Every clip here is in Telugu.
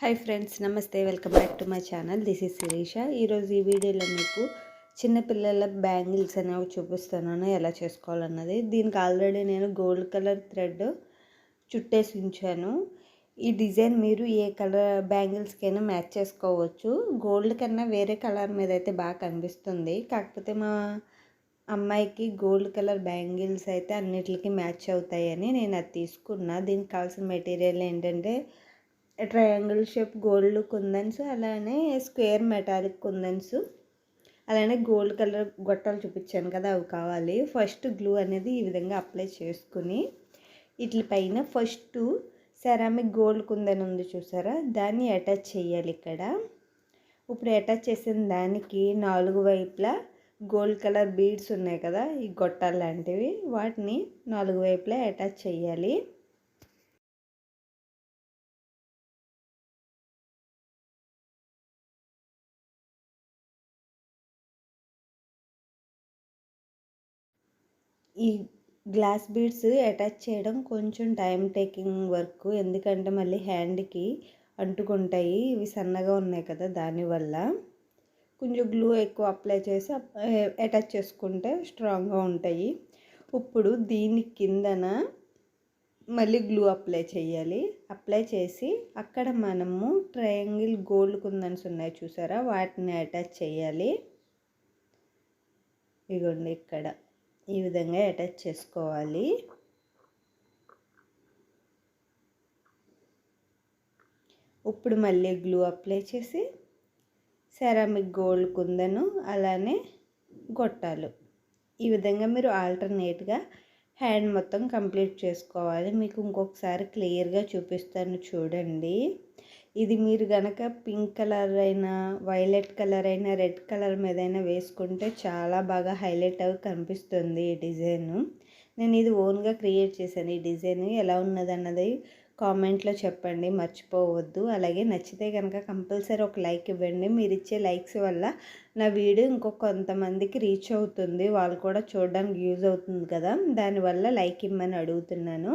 హాయ్ ఫ్రెండ్స్, నమస్తే. Welcome back to my channel. This is Shirisha. ఈరోజు ఈ వీడియోలో మీకు చిన్నపిల్లల బ్యాంగిల్స్ అనేవి చూపిస్తున్నాను, ఎలా చేసుకోవాలన్నది. దీనికి ఆల్రెడీ నేను గోల్డ్ కలర్ థ్రెడ్ చుట్టేసి ఉంచాను. ఈ డిజైన్ మీరు ఏ కలర్ బ్యాంగిల్స్కైనా మ్యాచ్ చేసుకోవచ్చు. గోల్డ్ కన్నా వేరే కలర్ మీద అయితే బాగా కనిపిస్తుంది. కాకపోతే మా అమ్మాయికి గోల్డ్ కలర్ బ్యాంగిల్స్ అయితే అన్నిటికీ మ్యాచ్ అవుతాయని నేను అది తీసుకున్నా. దీనికి కావాల్సిన మెటీరియల్ ఏంటంటే ట్రయాంగిల్ షేప్ గోల్డ్ కుందన్స్, అలానే స్క్వేర్ మెటాలిక్ కుందన్స్, అలానే గోల్డ్ కలర్ గొట్టాలు చూపించాను కదా, అవి కావాలి. ఫస్ట్ గ్లూ అనేది ఈ విధంగా అప్లై చేసుకుని వీటిపైన ఫస్ట్ సెరామిక్ గోల్డ్ కుందన్ ఉంది చూసారా, దాన్ని అటాచ్ చేయాలి ఇక్కడ. ఇప్పుడు అటాచ్ చేసిన దానికి 4 వైపులా గోల్డ్ కలర్ బీడ్స్ ఉన్నాయి కదా, ఈ గొట్టాలు లాంటివి, వాటిని 4 వైపులా అటాచ్ చేయాలి. ఈ గ్లాస్ బీడ్స్ అటాచ్ చేయడం కొంచెం టైం టేకింగ్ వర్క్, ఎందుకంటే మళ్ళీ హ్యాండ్కి అంటుకుంటాయి. ఇవి సన్నగా ఉన్నాయి కదా, దానివల్ల కొంచెం గ్లూ ఎక్కువ అప్లై చేసి అటాచ్ చేసుకుంటే స్ట్రాంగ్గా ఉంటాయి. ఇప్పుడు దీని కిందన మళ్ళీ గ్లూ అప్లై చేయాలి. అప్లై చేసి అక్కడ మనము ట్రయాంగిల్ గోల్డ్ కుందన్స్ ఉన్నాయి చూసారా, వాటిని అటాచ్ చేయాలి. ఇగోండి ఇక్కడ ఈ విధంగా అటాచ్ చేసుకోవాలి. ఇప్పుడు మళ్ళీ గ్లూ అప్లై చేసి సెరామిక్ గోల్డ్ కుందను, అలానే గొట్టాలు, ఈ విధంగా మీరు ఆల్టర్నేట్గా హ్యాండ్ మొత్తం కంప్లీట్ చేసుకోవాలి. మీకు ఇంకొకసారి క్లియర్గా చూపిస్తాను చూడండి. ఇది మీరు కనుక పింక్ కలర్ అయినా, వైలెట్ కలర్ అయినా, రెడ్ కలర్ మీద అయినా వేసుకుంటే చాలా బాగా హైలైట్ అవి కనిపిస్తుంది ఈ డిజైను. నేను ఇది ఓన్గా క్రియేట్ చేశాను. ఈ డిజైన్ ఎలా ఉన్నది అన్నది కామెంట్లో చెప్పండి, మర్చిపోవద్దు. అలాగే నచ్చితే కనుక కంపల్సరీ ఒక లైక్ ఇవ్వండి. మీరు ఇచ్చే లైక్స్ వల్ల నా వీడియో కొంతమందికి రీచ్ అవుతుంది, వాళ్ళు కూడా చూడడానికి యూజ్ అవుతుంది కదా, దానివల్ల లైక్ ఇమ్మని అడుగుతున్నాను.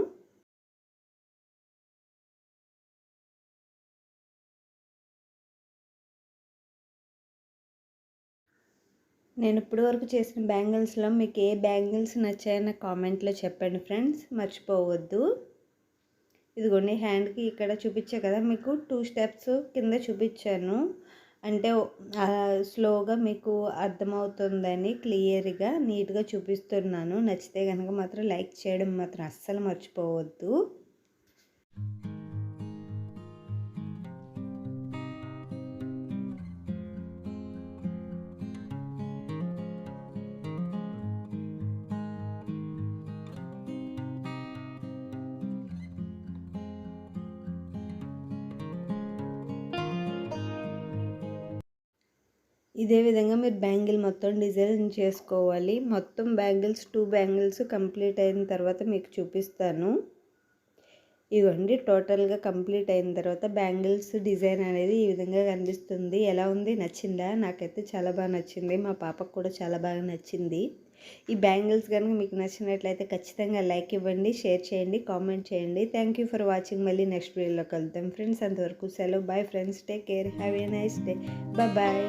నేను ఇప్పటి వరకు చేసిన బ్యాంగిల్స్లో మీకు ఏ బ్యాంగిల్స్ నచ్చాయో నాకు కామెంట్లో చెప్పండి ఫ్రెండ్స్, మర్చిపోవద్దు. ఇదిగోండి హ్యాండ్కి ఇక్కడ చూపించా కదా, మీకు 2 స్టెప్స్ కింద చూపించాను, అంటే స్లోగా మీకు అర్థమవుతుందని క్లియర్గా నీట్గా చూపిస్తున్నాను. నచ్చితే కనుక మాత్రం లైక్ చేయడం మాత్రం అస్సలు మర్చిపోవద్దు. ఇదే విధంగా మీరు బ్యాంగిల్ మొత్తం డిజైన్ చేసుకోవాలి. మొత్తం బ్యాంగిల్స్ 2 బ్యాంగిల్స్ కంప్లీట్ అయిన తర్వాత మీకు చూపిస్తాను. ఇవ్వండి టోటల్గా కంప్లీట్ అయిన తర్వాత బ్యాంగిల్స్ డిజైన్ అనేది ఈ విధంగా కనిపిస్తుంది. ఎలా ఉంది, నచ్చిందా? నాకైతే చాలా బాగా నచ్చింది, మా పాపకు కూడా చాలా బాగా నచ్చింది. ఈ బ్యాంగిల్స్ కనుక మీకు నచ్చినట్లయితే ఖచ్చితంగా లైక్ ఇవ్వండి, షేర్ చేయండి, కామెంట్ చేయండి. Thank you for watching. మళ్ళీ నెక్స్ట్ వీడియోలో కలుద్దాం ఫ్రెండ్స్. అంతవరకు సెలవు. Bye friends, take care, have a nice day, bye.